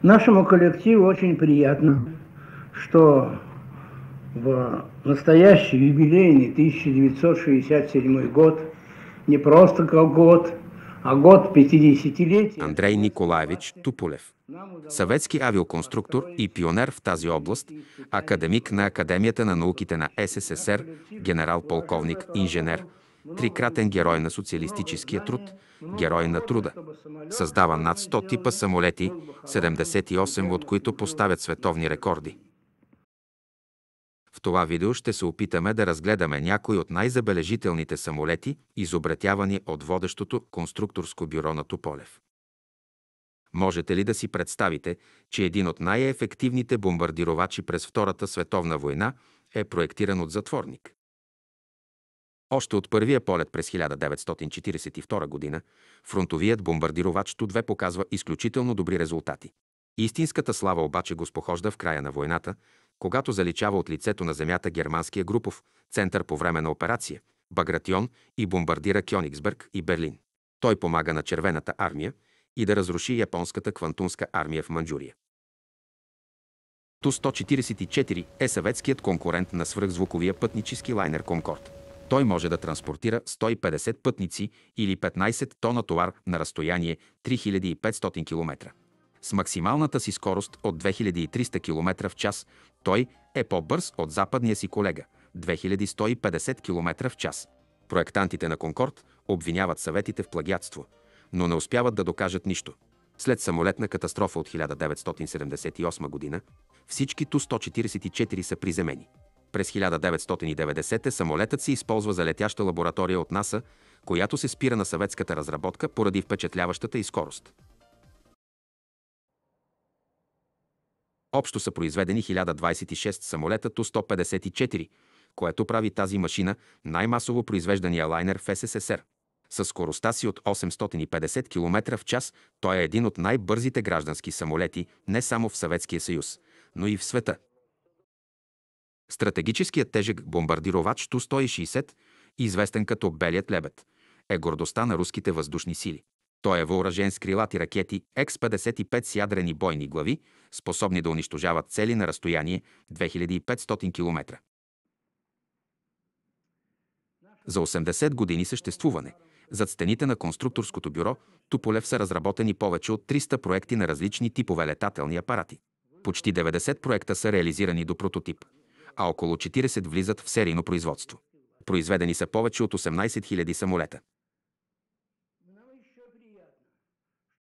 Нашему коллективу очень приятно, что в настоящий юбилейный 1967 год не просто как год, а год 50-летия Андрей Советского Николаевич флага. Туполев. Нам удалось Съветски авиоконструктор и пионер в тази област, академик на Академията на науките на СССР, генерал-полковник, инженер, трикратен герой на социалистическия труд, герой на труда. Създава над 100 типа самолети, 78 от които поставят световни рекорди. В това видео ще се опитаме да разгледаме някои от най-забележителните самолети, изобретявани от водещото конструкторско бюро на Туполев. Можете ли да си представите, че един от най-ефективните бомбардировачи през Втората световна война е проектиран от затворник? Още от първия полет през 1942 г. фронтовият бомбардировач Ту-2 показва изключително добри резултати. Истинската слава обаче го спохожда в края на войната, когато заличава от лицето на земята германския групов център по време на операция Багратион и бомбардира Кьонигсберг и Берлин. Той помага на Червената армия и да разруши японската квантунска армия в Манджурия. Ту-144 е съветският конкурент на свръхзвуковия пътнически лайнер Конкорд. Той може да транспортира 150 пътници или 15 тона товар на разстояние 3500 км. С максималната си скорост от 2300 км в час той е по-бърз от западния си колега – 2150 км в час. Проектантите на Конкорд обвиняват съветите в плагиатство, но не успяват да докажат нищо. След самолетна катастрофа от 1978 г. всички Ту-144 са приземени. През 1990 самолетът се използва за летяща лаборатория от НАСА, която се спира на съветската разработка поради впечатляващата й скорост. Общо са произведени 1026 самолета Ту-154, което прави тази машина най-масово произвеждания лайнер в СССР. Със скоростта си от 850 км в час той е един от най-бързите граждански самолети не само в Съветския съюз, но и в света. Стратегическият тежък бомбардировач Ту-160, известен като Белият лебед, е гордостта на руските въздушни сили. Той е въоръжен с крилати ракети Х-55 с ядрени бойни глави, способни да унищожават цели на разстояние 2500 км. За 80 години съществуване, зад стените на конструкторското бюро Туполев са разработени повече от 300 проекти на различни типове летателни апарати. Почти 90 проекта са реализирани до прототип, а около 40 влизат в серийно производство. Произведени са повече от 18 000 самолета.